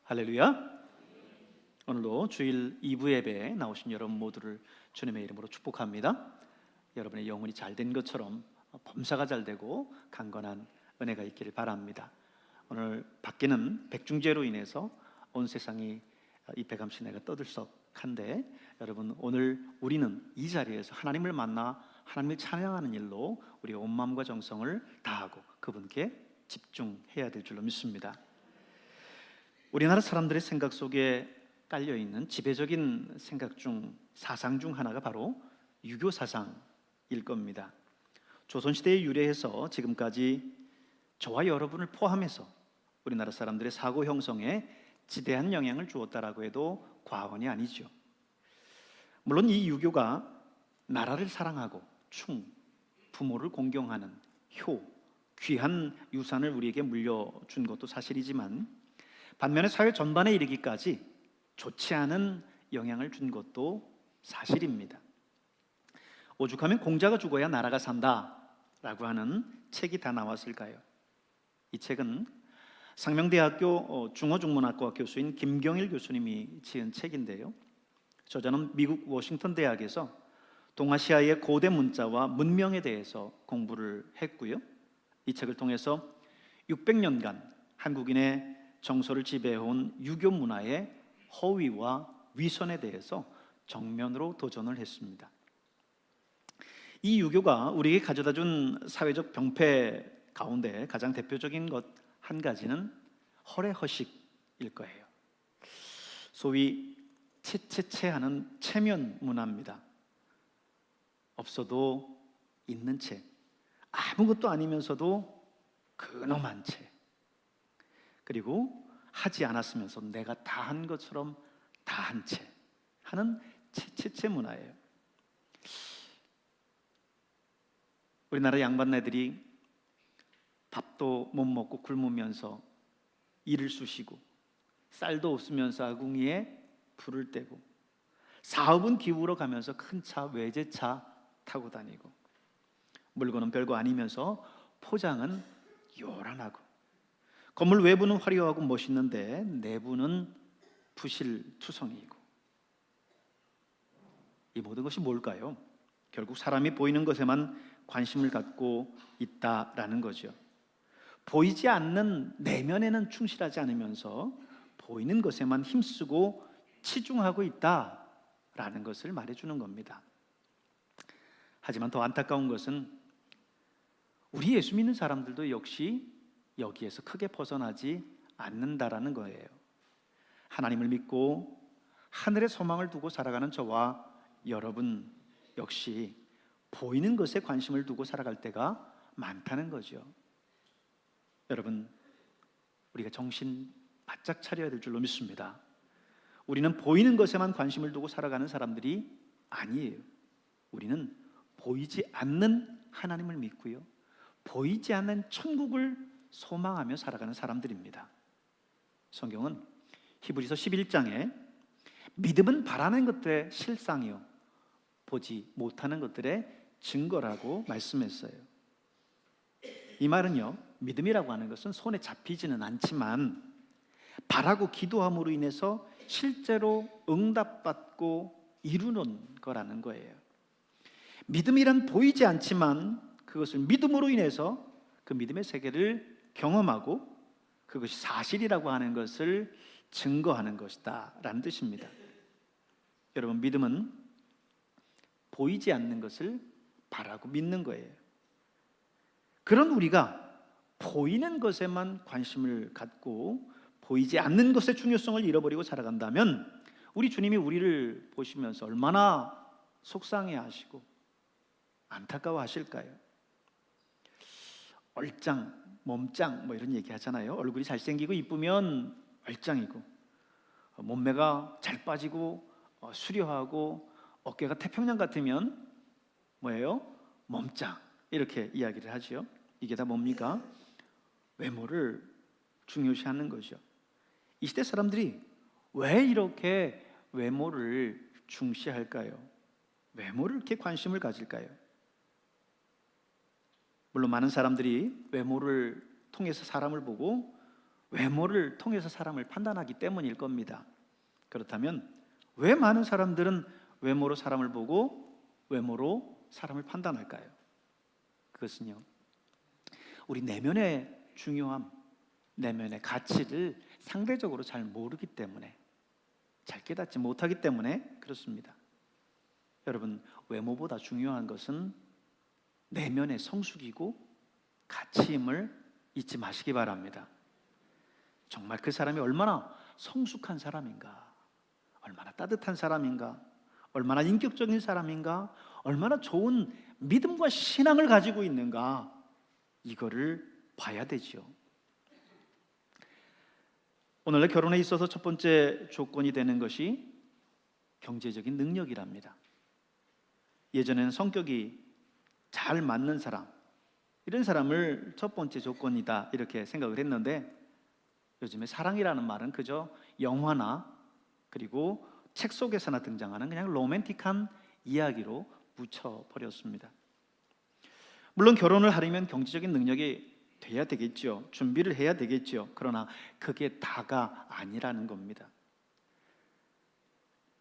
할렐루야. 오늘도 주일 2부 예배에 나오신 여러분 모두를 주님의 이름으로 축복합니다. 여러분의 영혼이 잘된 것처럼 범사가 잘되고 강건한 은혜가 있기를 바랍니다. 오늘 밖에는 백중제로 인해서 온 세상이 이 백암시내가 떠들썩한데, 여러분 오늘 우리는 이 자리에서 하나님을 만나 하나님을 찬양하는 일로 우리의 온 마음과 정성을 다하고 그분께 집중해야 될 줄로 믿습니다. 우리나라 사람들의 생각 속에 깔려있는 지배적인 생각 중 사상 중 하나가 바로 유교 사상일 겁니다. 조선시대에 유래해서 지금까지 저와 여러분을 포함해서 우리나라 사람들의 사고 형성에 지대한 영향을 주었다라고 해도 과언이 아니죠. 물론 이 유교가 나라를 사랑하고 부모를 공경하는 귀한 유산을 우리에게 물려준 것도 사실이지만, 반면에 사회 전반에 이르기까지 좋지 않은 영향을 준 것도 사실입니다. 오죽하면 공자가 죽어야 나라가 산다라고 하는 책이 다 나왔을까요? 이 책은 상명대학교 중어중문학과 교수인 김경일 교수님이 지은 책인데요, 저자는 미국 워싱턴 대학에서 동아시아의 고대 문자와 문명에 대해서 공부를 했고요, 이 책을 통해서 600년간 한국인의 정서를 지배해온 유교 문화의 허위와 위선에 대해서 정면으로 도전을 했습니다. 이 유교가 우리에게 가져다준 사회적 병폐 가운데 가장 대표적인 것 한 가지는 허례허식일 거예요. 소위 채채채하는 체면 문화입니다. 없어도 있는 채, 아무것도 아니면서도 근엄한 채, 그리고 하지 않았으면서 내가 다 한 것처럼 다 한 채 하는 채채채 문화예요. 우리나라 양반네들이 밥도 못 먹고 굶으면서 이를 쑤시고, 쌀도 없으면서 아궁이에 불을 떼고, 사업은 기우러 가면서 큰 차, 외제차 타고 다니고, 물건은 별거 아니면서 포장은 요란하고, 건물 외부는 화려하고 멋있는데 내부는 부실투성이고, 이 모든 것이 뭘까요? 결국 사람이 보이는 것에만 관심을 갖고 있다라는 거죠. 보이지 않는 내면에는 충실하지 않으면서 보이는 것에만 힘쓰고 치중하고 있다라는 것을 말해주는 겁니다. 하지만 더 안타까운 것은 우리 예수 믿는 사람들도 역시 여기에서 크게 벗어나지 않는다라는 거예요. 하나님을 믿고 하늘의 소망을 두고 살아가는 저와 여러분 역시 보이는 것에 관심을 두고 살아갈 때가 많다는 거죠. 여러분, 우리가 정신 바짝 차려야 될 줄로 믿습니다. 우리는 보이는 것에만 관심을 두고 살아가는 사람들이 아니에요. 우리는 보이지 않는 하나님을 믿고요, 보이지 않는 천국을 소망하며 살아가는 사람들입니다. 성경은 히브리서 11장에 믿음은 바라는 것들의 실상이요 보지 못하는 것들의 증거라고 말씀했어요. 이 말은요, 믿음이라고 하는 것은 손에 잡히지는 않지만 바라고 기도함으로 인해서 실제로 응답받고 이루는 거라는 거예요. 믿음이란 보이지 않지만 그것을 믿음으로 인해서 그 믿음의 세계를 경험하고 그것이 사실이라고 하는 것을 증거하는 것이다 라는 뜻입니다. 여러분, 믿음은 보이지 않는 것을 바라고 믿는 거예요. 그런 우리가 보이는 것에만 관심을 갖고 보이지 않는 것의 중요성을 잃어버리고 살아간다면 우리 주님이 우리를 보시면서 얼마나 속상해하시고 안타까워하실까요? 얼짱, 몸짱 뭐 이런 얘기 하잖아요. 얼굴이 잘생기고 이쁘면 얼짱이고, 몸매가 잘 빠지고 수려하고 어깨가 태평양 같으면 뭐예요? 몸짱, 이렇게 이야기를 하죠. 이게 다 뭡니까? 외모를 중요시하는 거죠. 이 시대 사람들이 왜 이렇게 외모를 중시할까요? 외모를 이렇게 관심을 가질까요? 물론 많은 사람들이 외모를 통해서 사람을 보고 외모를 통해서 사람을 판단하기 때문일 겁니다. 그렇다면 왜 많은 사람들은 외모로 사람을 보고 외모로 사람을 판단할까요? 그것은요, 우리 내면의 중요함, 내면의 가치를 상대적으로 잘 모르기 때문에, 잘 깨닫지 못하기 때문에 그렇습니다. 여러분, 외모보다 중요한 것은 내면의 성숙이고 가치임을 잊지 마시기 바랍니다. 정말 그 사람이 얼마나 성숙한 사람인가, 얼마나 따뜻한 사람인가, 얼마나 인격적인 사람인가, 얼마나 좋은 믿음과 신앙을 가지고 있는가, 이거를 봐야 되죠. 오늘날 결혼에 있어서 첫 번째 조건이 되는 것이 경제적인 능력이랍니다. 예전에는 성격이 잘 맞는 사람, 이런 사람을 첫 번째 조건이다 이렇게 생각을 했는데, 요즘에 사랑이라는 말은 그저 영화나 그리고 책 속에서나 등장하는 그냥 로맨틱한 이야기로 묻혀버렸습니다. 물론 결혼을 하려면 경제적인 능력이 돼야 되겠죠. 준비를 해야 되겠죠. 그러나 그게 다가 아니라는 겁니다.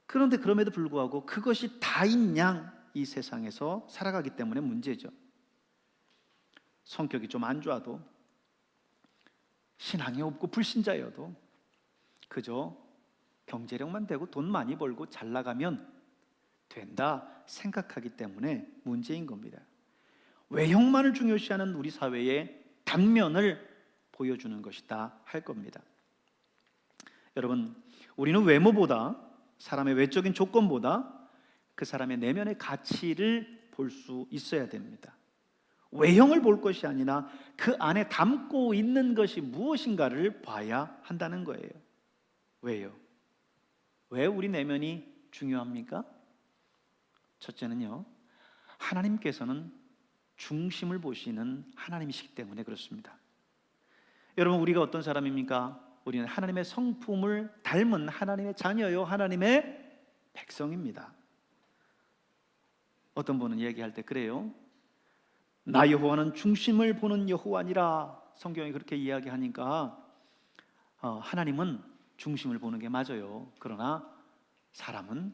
그런데 그럼에도 불구하고 그것이 다인 양 이 세상에서 살아가기 때문에 문제죠. 성격이 좀 안 좋아도, 신앙이 없고 불신자여도 그저 경제력만 되고 돈 많이 벌고 잘 나가면 된다 생각하기 때문에 문제인 겁니다. 외형만을 중요시하는 우리 사회의 단면을 보여주는 것이다 할 겁니다. 여러분, 우리는 외모보다, 사람의 외적인 조건보다 그 사람의 내면의 가치를 볼 수 있어야 됩니다. 외형을 볼 것이 아니라 그 안에 담고 있는 것이 무엇인가를 봐야 한다는 거예요. 왜요? 왜 우리 내면이 중요합니까? 첫째는요, 하나님께서는 중심을 보시는 하나님이시기 때문에 그렇습니다. 여러분, 우리가 어떤 사람입니까? 우리는 하나님의 성품을 닮은 하나님의 자녀요, 하나님의 백성입니다. 어떤 분은 얘기할 때 그래요. 나 여호와는 중심을 보는 여호와니라. 성경이 그렇게 이야기하니까 하나님은 중심을 보는 게 맞아요. 그러나 사람은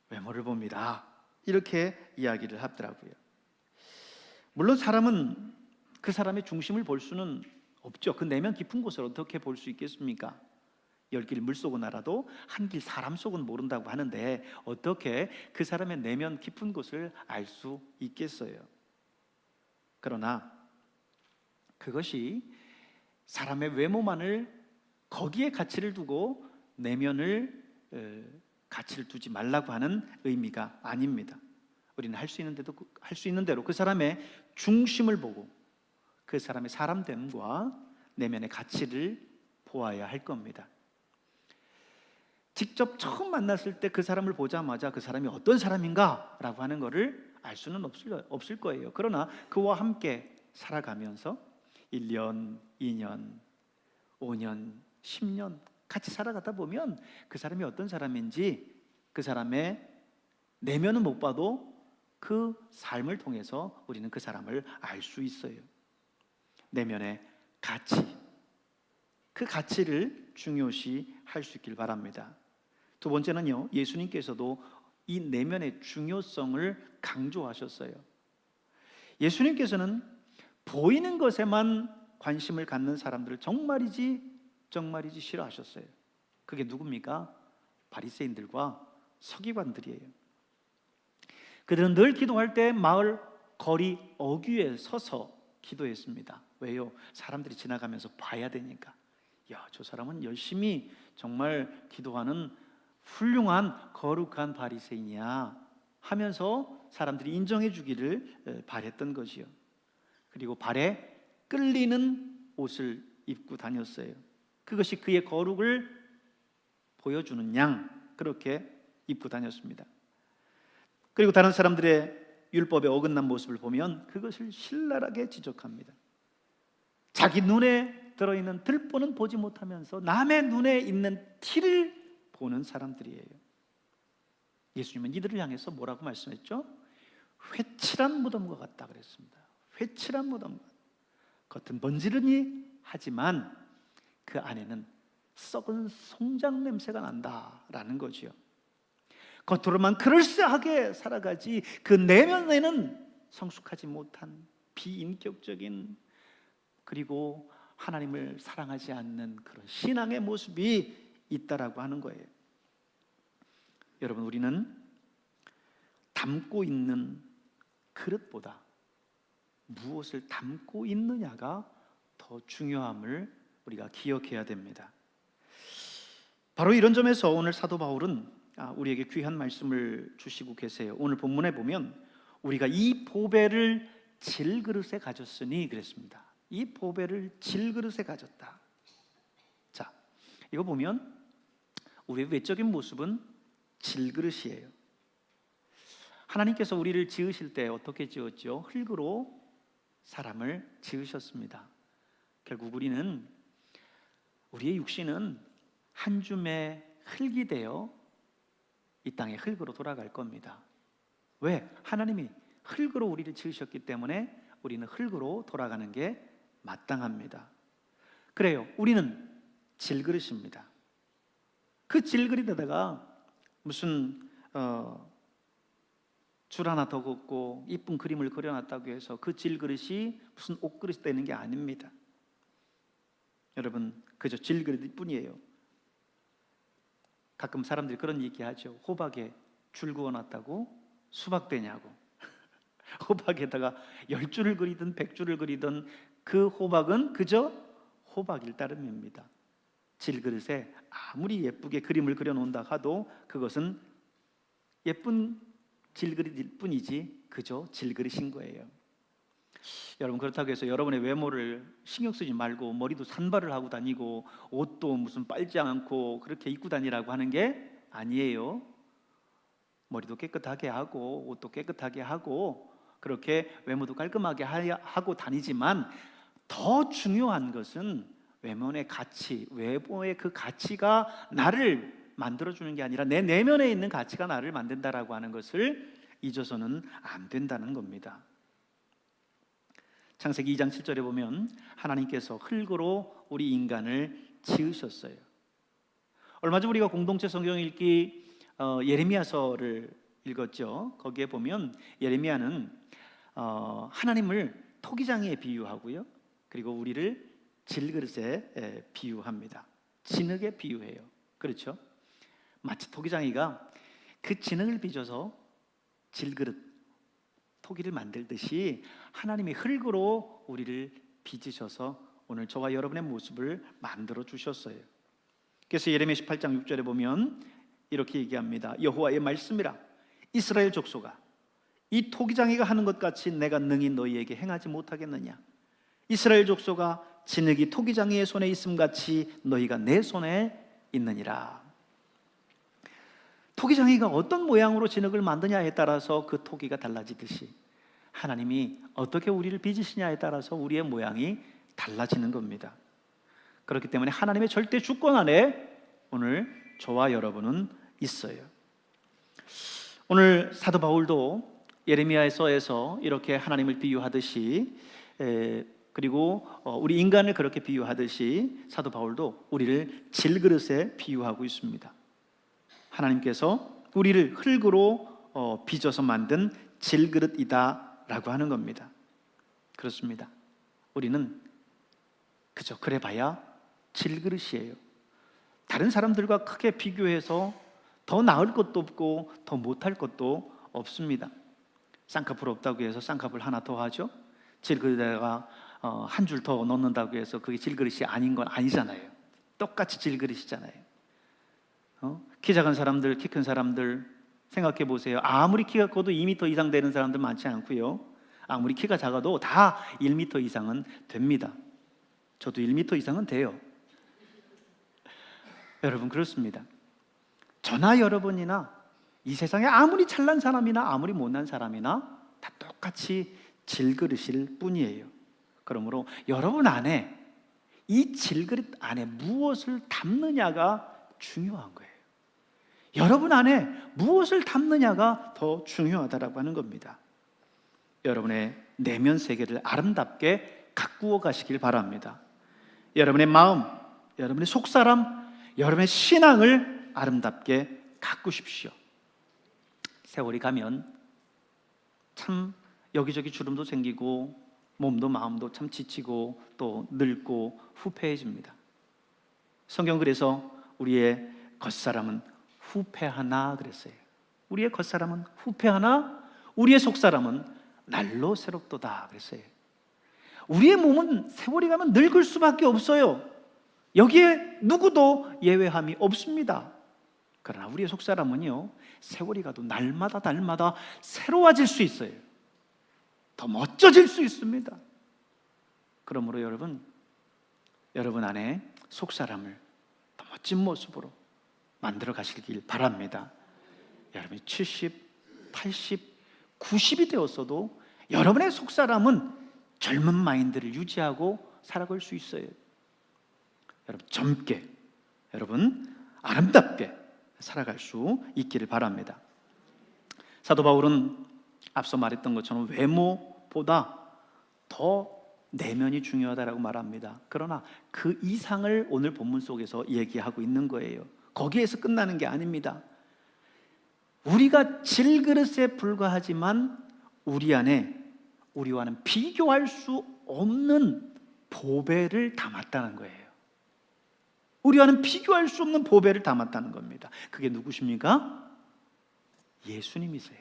외모를 봅니다. 이렇게 이야기를 하더라고요. 물론 사람은 그 사람의 중심을 볼 수는 없죠. 그 내면 깊은 곳을 어떻게 볼 수 있겠습니까? 10길 물속은 알아도 한 길 사람 속은 모른다고 하는데 어떻게 그 사람의 내면 깊은 곳을 알 수 있겠어요? 그러나 그것이 사람의 외모만을 거기에 가치를 두고 내면을 가치를 두지 말라고 하는 의미가 아닙니다. 우리는 할 수 있는 대로 그 사람의 중심을 보고 그 사람의 사람됨과 내면의 가치를 보아야 할 겁니다. 직접 처음 만났을 때 그 사람을 보자마자 그 사람이 어떤 사람인가 라고 하는 것을 알 수는 없을 거예요. 그러나 그와 함께 살아가면서 1년, 2년, 5년, 10년 같이 살아가다 보면 그 사람이 어떤 사람인지 그 사람의 내면은 못 봐도 그 삶을 통해서 우리는 그 사람을 알 수 있어요. 내면의 가치, 그 가치를 중요시 할 수 있길 바랍니다. 두 번째는요, 예수님께서도 이 내면의 중요성을 강조하셨어요. 예수님께서는 보이는 것에만 관심을 갖는 사람들을 정말이지 싫어하셨어요. 그게 누굽니까? 바리새인들과 서기관들이에요. 그들은 늘 기도할 때 마을 거리 어귀에 서서 기도했습니다. 왜요? 사람들이 지나가면서 봐야 되니까. 야, 저 사람은 열심히 정말 기도하는 훌륭한 거룩한 바리새인이야 하면서 사람들이 인정해 주기를 바랬던 것이요. 그리고 발에 끌리는 옷을 입고 다녔어요. 그것이 그의 거룩을 보여주는 양 그렇게 입고 다녔습니다. 그리고 다른 사람들의 율법에 어긋난 모습을 보면 그것을 신랄하게 지적합니다. 자기 눈에 들어있는 들보는 보지 못하면서 남의 눈에 있는 티를 보는 사람들이에요. 예수님은 이들을 향해서 뭐라고 말씀했죠? 회칠한 무덤과 같다 그랬습니다. 회칠한 무덤, 겉은 번지르니 하지만 그 안에는 썩은 송장 냄새가 난다라는 거지요. 겉으로만 그럴싸하게 살아가지 그 내면에는 성숙하지 못한 비인격적인, 그리고 하나님을 사랑하지 않는 그런 신앙의 모습이 있다라고 하는 거예요. 여러분, 우리는 담고 있는 그릇보다 무엇을 담고 있느냐가 더 중요함을 우리가 기억해야 됩니다. 바로 이런 점에서 오늘 사도 바울은 우리에게 귀한 말씀을 주시고 계세요. 오늘 본문에 보면 우리가 이 보배를 질그릇에 가졌으니 그랬습니다. 이 보배를 질그릇에 가졌다. 자, 이거 보면 우리의 외적인 모습은 질그릇이에요. 하나님께서 우리를 지으실 때 어떻게 지었죠? 흙으로 사람을 지으셨습니다. 결국 우리의 육신은 한 줌의 흙이 되어 이 땅의 흙으로 돌아갈 겁니다. 왜? 하나님이 흙으로 우리를 지으셨기 때문에 우리는 흙으로 돌아가는 게 마땅합니다. 그래요, 우리는 질그릇입니다. 그 질그릇에다가 무슨 줄 하나 더 긋고 이쁜 그림을 그려놨다고 해서 그 질그릇이 무슨 옷그릇이 되는 게 아닙니다. 여러분, 그저 질그릇일 뿐이에요. 가끔 사람들이 그런 얘기하죠. 호박에 줄 그어놨다고 수박 되냐고. 호박에다가 10줄을 그리든 100줄을 그리든 그 호박은 그저 호박일 따름입니다. 질그릇에 아무리 예쁘게 그림을 그려놓는다 하도 그것은 예쁜 질그릇일 뿐이지 그저 질그릇인 거예요. 여러분, 그렇다고 해서 여러분의 외모를 신경 쓰지 말고 머리도 산발을 하고 다니고 옷도 무슨 빨지 않고 그렇게 입고 다니라고 하는 게 아니에요. 머리도 깨끗하게 하고 옷도 깨끗하게 하고 그렇게 외모도 깔끔하게 하고 다니지만 더 중요한 것은 외모의 가치, 외모의 그 가치가 나를 만들어주는 게 아니라 내 내면에 있는 가치가 나를 만든다라고 하는 것을 잊어서는 안 된다는 겁니다. 창세기 2장 7절에 보면 하나님께서 흙으로 우리 인간을 지으셨어요. 얼마 전 우리가 공동체 성경 읽기 예레미야서를 읽었죠. 거기에 보면 예레미야는 하나님을 토기장이에 비유하고요, 그리고 우리를 질그릇에 비유합니다. 진흙에 비유해요. 그렇죠? 마치 토기장이가 그 진흙을 빚어서 질그릇, 토기를 만들듯이 하나님이 흙으로 우리를 빚으셔서 오늘 저와 여러분의 모습을 만들어 주셨어요. 그래서 예레미야 18장 6절에 보면 이렇게 얘기합니다. 여호와의 말씀이라 이스라엘 족속아, 이 토기장이가 하는 것 같이 내가 능히 너희에게 행하지 못하겠느냐. 이스라엘 족속아, 진흙이 토기장이의 손에 있음 같이 너희가 내 손에 있느니라. 토기장이가 어떤 모양으로 진흙을 만드냐에 따라서 그 토기가 달라지듯이 하나님이 어떻게 우리를 빚으시냐에 따라서 우리의 모양이 달라지는 겁니다. 그렇기 때문에 하나님의 절대 주권 안에 오늘 저와 여러분은 있어요. 오늘 사도 바울도 예레미야서에서 이렇게 하나님을 비유하듯이, 그리고 우리 인간을 그렇게 비유하듯이 사도 바울도 우리를 질그릇에 비유하고 있습니다. 하나님께서 우리를 흙으로 빚어서 만든 질그릇이다 라고 하는 겁니다. 그렇습니다. 우리는 그저 그래봐야 질그릇이에요. 다른 사람들과 크게 비교해서 더 나을 것도 없고 더 못할 것도 없습니다. 쌍꺼풀 없다고 해서 쌍꺼풀 하나 더 하죠. 질그릇에다가 한 줄 더 넣는다고 해서 그게 질그릇이 아닌 건 아니잖아요. 똑같이 질그릇이잖아요. 키 작은 사람들, 키 큰 사람들 생각해 보세요. 아무리 키가 커도 2m 이상 되는 사람들 많지 않고요, 아무리 키가 작아도 다 1m 이상은 됩니다. 저도 1m 이상은 돼요. 여러분, 그렇습니다. 저나 여러분이나 이 세상에 아무리 잘난 사람이나 아무리 못난 사람이나 다 똑같이 질그릇일 뿐이에요. 그러므로 여러분 안에, 이 질그릇 안에 무엇을 담느냐가 중요한 거예요. 여러분 안에 무엇을 담느냐가 더 중요하다라고 하는 겁니다. 여러분의 내면 세계를 아름답게 가꾸어 가시길 바랍니다. 여러분의 마음, 여러분의 속사람, 여러분의 신앙을 아름답게 가꾸십시오. 세월이 가면 참 여기저기 주름도 생기고 몸도 마음도 참 지치고 또 늙고 후패해집니다. 성경 그래서 우리의 겉사람은 후패하나 그랬어요. 우리의 겉사람은 후패하나 우리의 속사람은 날로 새롭도다 그랬어요. 우리의 몸은 세월이 가면 늙을 수밖에 없어요. 여기에 누구도 예외함이 없습니다. 그러나 우리의 속사람은요, 세월이 가도 날마다 새로워질 수 있어요. 더 멋져질 수 있습니다. 그러므로 여러분 안에 속사람을 더 멋진 모습으로 만들어 가시길 바랍니다. 여러분이 70, 80, 90이 되었어도 여러분의 속사람은 젊은 마인드를 유지하고 살아갈 수 있어요. 여러분 젊게, 여러분 아름답게 살아갈 수 있기를 바랍니다. 사도 바울은 앞서 말했던 것처럼 외모보다 더 내면이 중요하다라고 말합니다. 그러나 그 이상을 오늘 본문 속에서 얘기하고 있는 거예요. 거기에서 끝나는 게 아닙니다. 우리가 질그릇에 불과하지만 우리 안에 우리와는 비교할 수 없는 보배를 담았다는 거예요. 우리와는 비교할 수 없는 보배를 담았다는 겁니다. 그게 누구십니까? 예수님이세요.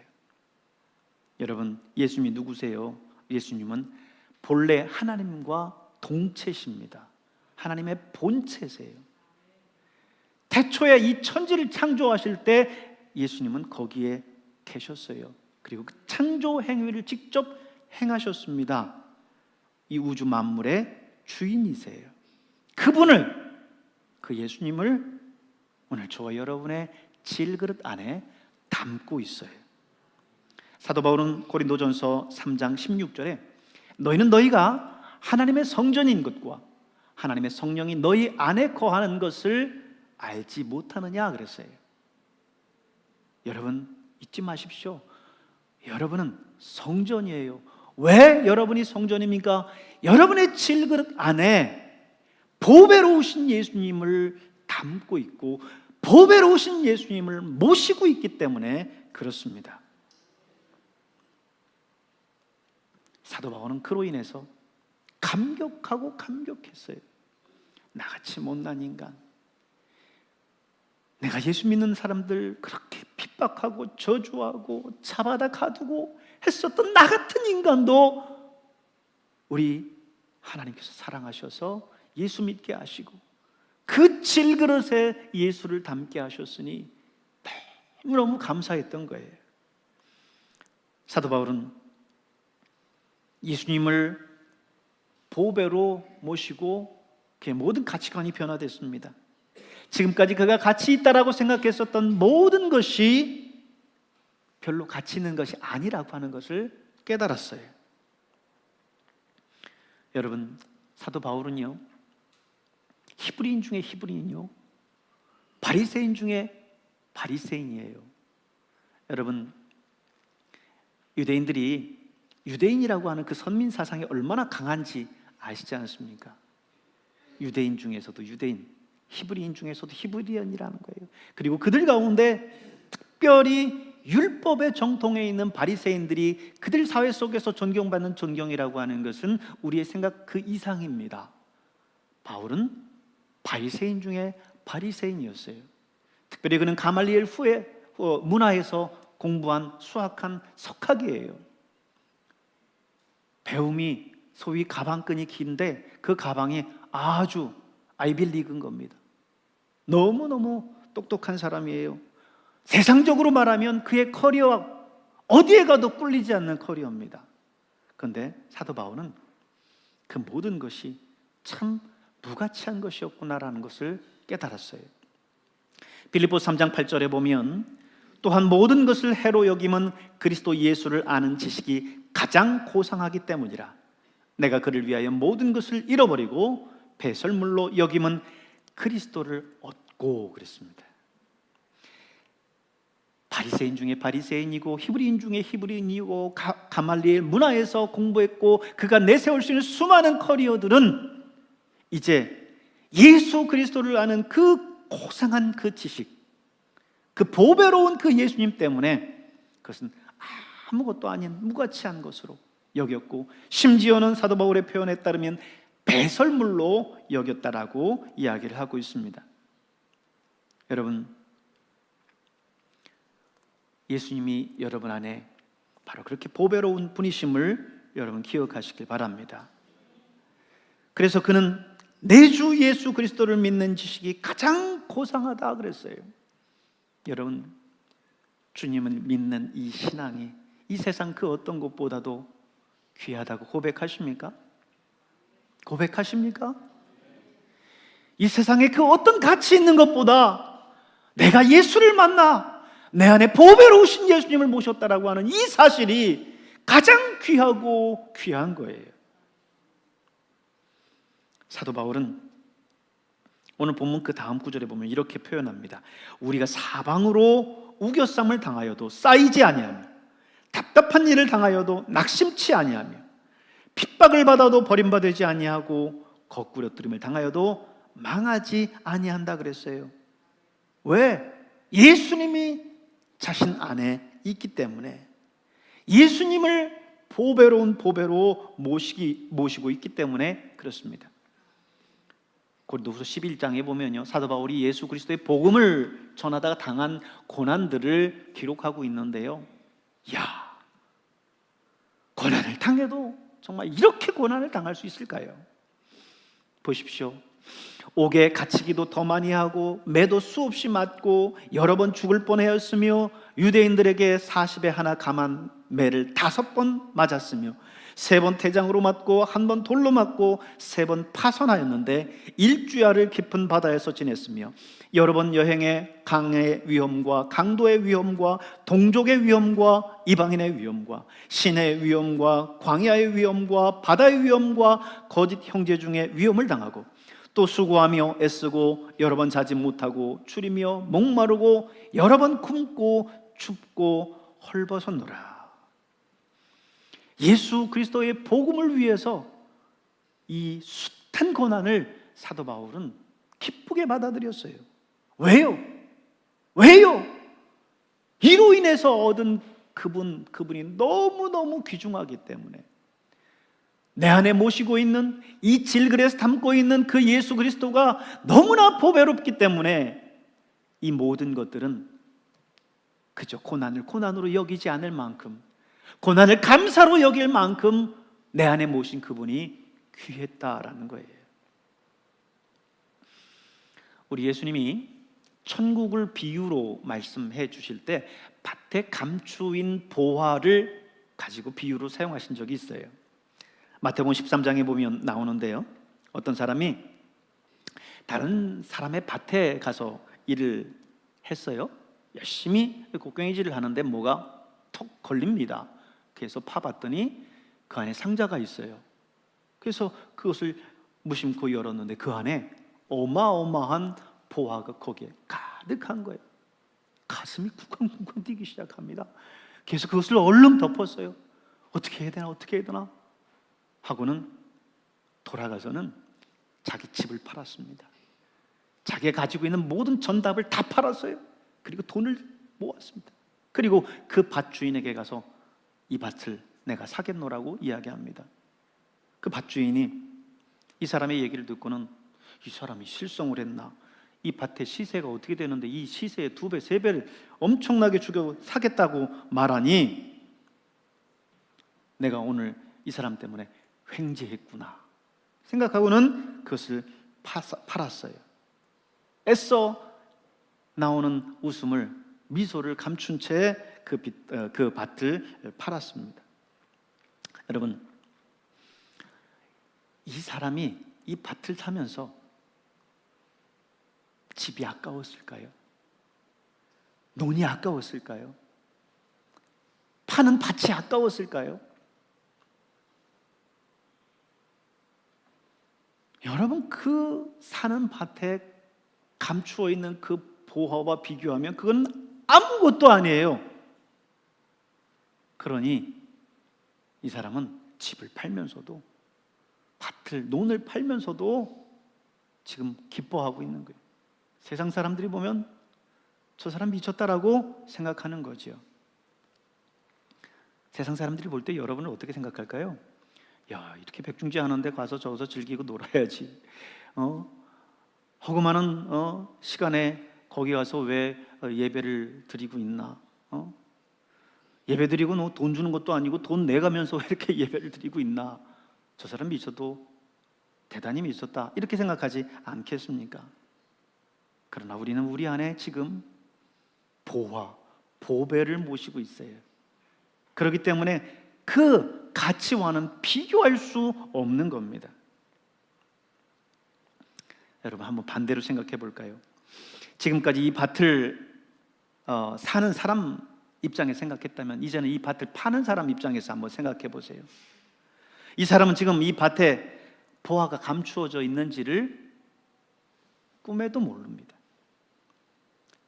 여러분, 예수님이 누구세요? 예수님은 본래 하나님과 동체십니다. 하나님의 본체세요. 태초에 이 천지를 창조하실 때 예수님은 거기에 계셨어요. 그리고 그 창조 행위를 직접 행하셨습니다. 이 우주 만물의 주인이세요. 그 예수님을 오늘 저와 여러분의 질그릇 안에 담고 있어요. 사도 바울은 고린도전서 3장 16절에 너희는 너희가 하나님의 성전인 것과 하나님의 성령이 너희 안에 거하는 것을 알지 못하느냐 그랬어요. 여러분 잊지 마십시오. 여러분은 성전이에요. 왜 여러분이 성전입니까? 여러분의 질그릇 안에 보배로우신 예수님을 담고 있고 보배로우신 예수님을 모시고 있기 때문에 그렇습니다. 사도 바울은 그로 인해서 감격했어요. 나같이 못난 인간, 내가 예수 믿는 사람들 그렇게 핍박하고 저주하고 잡아다 가두고 했었던 나 같은 인간도 우리 하나님께서 사랑하셔서 예수 믿게 하시고 그 질그릇에 예수를 담게 하셨으니 너무너무 감사했던 거예요. 사도 바울은 예수님을 보배로 모시고 그의 모든 가치관이 변화됐습니다. 지금까지 그가 가치 있다라고 생각했었던 모든 것이 별로 가치 있는 것이 아니라고 하는 것을 깨달았어요. 여러분, 사도 바울은요, 히브리인 중에 히브리인요, 바리새인 중에 바리새인이에요. 여러분, 유대인들이 유대인이라고 하는 그 선민 사상이 얼마나 강한지 아시지 않습니까? 유대인 중에서도 유대인, 히브리인 중에서도 히브리인이라는 거예요. 그리고 그들 가운데 특별히 율법의 정통에 있는 바리새인들이 그들 사회 속에서 존경받는 존경이라고 하는 것은 우리의 생각 그 이상입니다. 바울은 바리새인 중에 바리새인이었어요. 특별히 그는 가말리엘 후에 문화에서 공부한 수학한 석학이에요. 배움이 소위 가방끈이 긴데 그 가방이 아주 아이빌리그인 겁니다. 너무너무 똑똑한 사람이에요. 세상적으로 말하면 그의 커리어와 어디에 가도 꿀리지 않는 커리어입니다. 그런데 사도 바울은 그 모든 것이 참 무가치한 것이었구나라는 것을 깨달았어요. 빌립보서 3장 8절에 보면 또한 모든 것을 해로 여김은 그리스도 예수를 아는 지식이 가장 고상하기 때문이라. 내가 그를 위하여 모든 것을 잃어버리고 배설물로 여김은 그리스도를 얻고 그랬습니다. 바리새인 중에 바리새인이고 히브리인 중에 히브리인이고 가말리엘 문화에서 공부했고 그가 내세울 수 있는 수많은 커리어들은 이제 예수 그리스도를 아는 그 고상한 그 지식, 그 보배로운 그 예수님 때문에 그것은 아무것도 아닌 무가치한 것으로 여겼고, 심지어는 사도 바울의 표현에 따르면 배설물로 여겼다라고 이야기를 하고 있습니다. 여러분, 예수님이 여러분 안에 바로 그렇게 보배로운 분이심을 여러분 기억하시길 바랍니다. 그래서 그는 내 주 예수 그리스도를 믿는 지식이 가장 고상하다 그랬어요. 여러분, 주님을 믿는 이 신앙이 이 세상 그 어떤 것보다도 귀하다고 고백하십니까? 고백하십니까? 이 세상에 그 어떤 가치 있는 것보다 내가 예수를 만나 내 안에 보배로우신 예수님을 모셨다라고 하는 이 사실이 가장 귀하고 귀한 거예요. 사도 바울은 오늘 본문 그 다음 구절에 보면 이렇게 표현합니다. 우리가 사방으로 우겨쌈을 당하여도 쌓이지 아니하며, 답답한 일을 당하여도 낙심치 아니하며, 핍박을 받아도 버림받지 아니하고, 거꾸러뜨림을 당하여도 망하지 아니한다 그랬어요. 왜? 예수님이 자신 안에 있기 때문에, 예수님을 보배로운 보배로 모시고 있기 때문에 그렇습니다. 고린도후서 11장에 보면요, 사도 바울이 예수 그리스도의 복음을 전하다가 당한 고난들을 기록하고 있는데요, 야, 고난을 당해도 정말 이렇게 고난을 당할 수 있을까요? 보십시오. 옥에 갇히기도 더 많이 하고, 매도 수없이 맞고, 여러 번 죽을 뻔하였으며, 유대인들에게 40에 하나 감한 매를 5번 맞았으며, 3번 태장으로 맞고, 1번 돌로 맞고, 3번 파선하였는데, 일주야를 깊은 바다에서 지냈으며, 여러 번 여행에 강의 위험과 강도의 위험과 동족의 위험과 이방인의 위험과 신의 위험과 광야의 위험과 바다의 위험과 거짓 형제 중에 위험을 당하고, 또 수고하며 애쓰고 여러 번 자지 못하고 추리며 목마르고 여러 번 굶고 춥고 헐벗었노라. 예수 그리스도의 복음을 위해서 이 숱한 고난을 사도 바울은 기쁘게 받아들였어요. 왜요? 왜요? 이로 인해서 얻은 그분이 너무너무 귀중하기 때문에, 내 안에 모시고 있는 이 질그릇에 담고 있는 그 예수 그리스도가 너무나 보배롭기 때문에 이 모든 것들은 그저 고난을 고난으로 여기지 않을 만큼, 고난을 감사로 여길 만큼 내 안에 모신 그분이 귀했다라는 거예요. 우리 예수님이 천국을 비유로 말씀해 주실 때 밭에 감추인 보화를 가지고 비유로 사용하신 적이 있어요. 마태복음 13장에 보면 나오는데요, 어떤 사람이 다른 사람의 밭에 가서 일을 했어요. 열심히 곡괭이질을 하는데 뭐가 톡 걸립니다. 그래서 파봤더니 그 안에 상자가 있어요. 그래서 그것을 무심코 열었는데 그 안에 어마어마한 보화가 거기에 가득한 거예요. 가슴이 쿵쾅쿵쾅 뛰기 시작합니다. 그래서 그것을 얼른 덮었어요. 어떻게 해야 되나 어떻게 해야 되나 하고는 돌아가서는 자기 집을 팔았습니다. 자기가 가지고 있는 모든 전답을 다 팔았어요. 그리고 돈을 모았습니다. 그리고 그 밭 주인에게 가서 이 밭을 내가 사겠노라고 이야기합니다. 그 밭 주인이 이 사람의 얘기를 듣고는, 이 사람이 실성을 했나, 이 밭의 시세가 어떻게 되는데 이 시세의 2배, 3배를 엄청나게 주고 사겠다고 말하니, 내가 오늘 이 사람 때문에 횡재했구나 생각하고는 그것을 팔았어요. 애써 나오는 웃음을, 미소를 감춘 채 그 밭을 팔았습니다. 여러분, 이 사람이 이 밭을 사면서 집이 아까웠을까요? 논이 아까웠을까요? 파는 밭이 아까웠을까요? 여러분, 그 사는 밭에 감추어 있는 그 보화와 비교하면 그건 아무것도 아니에요. 그러니 이 사람은 집을 팔면서도, 밭을, 논을 팔면서도 지금 기뻐하고 있는 거예요. 세상 사람들이 보면 저 사람 미쳤다라고 생각하는 거죠. 세상 사람들이 볼 때 여러분을 어떻게 생각할까요? 야, 이렇게 백중지 하는데 가서 저기서 즐기고 놀아야지. 허구많은 시간에 거기 가서 왜 예배를 드리고 있나? 예배 드리고 돈 주는 것도 아니고 돈 내가면서 왜 이렇게 예배를 드리고 있나? 저 사람 미쳐도 대단히 미쳤다, 이렇게 생각하지 않겠습니까? 그러나 우리는 우리 안에 지금 보화, 보배를 모시고 있어요. 그렇기 때문에 그 가치와는 비교할 수 없는 겁니다. 여러분, 한번 반대로 생각해 볼까요? 지금까지 이 밭을 사는 사람 입장에 생각했다면 이제는 이 밭을 파는 사람 입장에서 한번 생각해 보세요. 이 사람은 지금 이 밭에 보화가 감추어져 있는지를 꿈에도 모릅니다.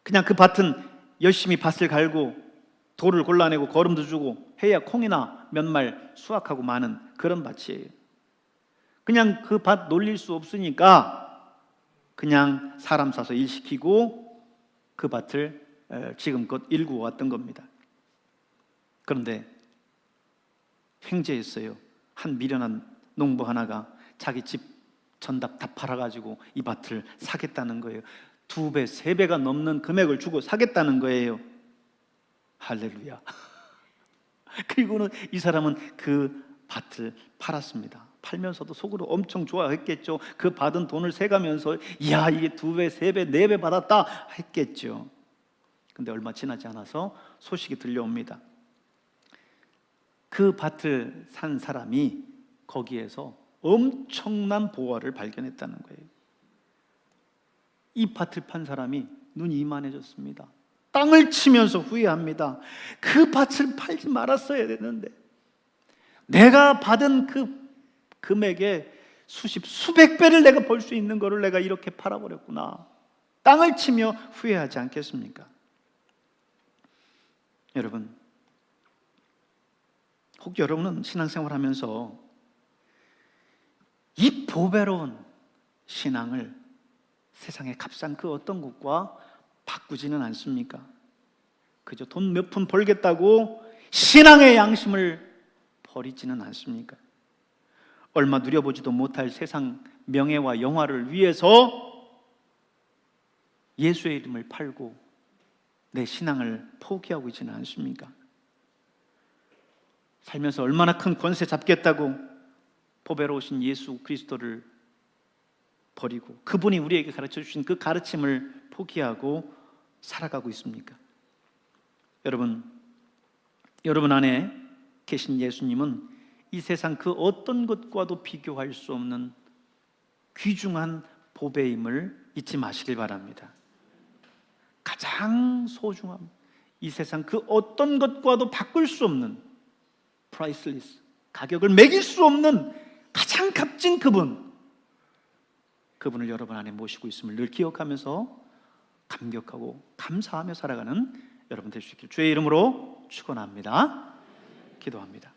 그냥 그 밭은 열심히 밭을 갈고 돌을 골라내고 거름도 주고 해야 콩이나 몇 말 수확하고 마는 그런 밭이에요. 그냥 그 밭 놀릴 수 없으니까 그냥 사람 사서 일 시키고 그 밭을 지금껏 일구어 왔던 겁니다. 그런데 횡재했어요. 한 미련한 농부 하나가 자기 집 전답 다 팔아가지고 이 밭을 사겠다는 거예요. 2배, 3배가 넘는 금액을 주고 사겠다는 거예요. 할렐루야. 그리고는 이 사람은 그 밭을 팔았습니다. 팔면서도 속으로 엄청 좋아했겠죠. 그 받은 돈을 세가면서 이야, 이게 2배, 3배, 4배 받았다 했겠죠. 근데 얼마 지나지 않아서 소식이 들려옵니다. 그 밭을 산 사람이 거기에서 엄청난 보화를 발견했다는 거예요. 이 밭을 판 사람이 눈이 이만해졌습니다. 땅을 치면서 후회합니다. 그 밭을 팔지 말았어야 되는데, 내가 받은 그 금액의 수백 배를 내가 벌 수 있는 거를 내가 이렇게 팔아버렸구나. 땅을 치며 후회하지 않겠습니까? 여러분, 혹 여러분은 신앙생활 하면서 이 보배로운 신앙을 세상의 값싼 그 어떤 것과 바꾸지는 않습니까? 그저 돈 몇 푼 벌겠다고 신앙의 양심을 버리지는 않습니까? 얼마 누려보지도 못할 세상 명예와 영화를 위해서 예수의 이름을 팔고 내 신앙을 포기하고 있지는 않습니까? 살면서 얼마나 큰 권세 잡겠다고 보배로우신 예수 그리스도를 버리고 그분이 우리에게 가르쳐 주신 그 가르침을 포기하고 살아가고 있습니까? 여러분 안에 계신 예수님은 이 세상 그 어떤 것과도 비교할 수 없는 귀중한 보배임을 잊지 마시길 바랍니다. 가장 소중함, 이 세상 그 어떤 것과도 바꿀 수 없는 priceless, 가격을 매길 수 없는 가장 값진 그분을 여러분 안에 모시고 있음을 늘 기억하면서 감격하고 감사하며 살아가는 여러분 될 수 있기를 주의 이름으로 축원합니다. 기도합니다.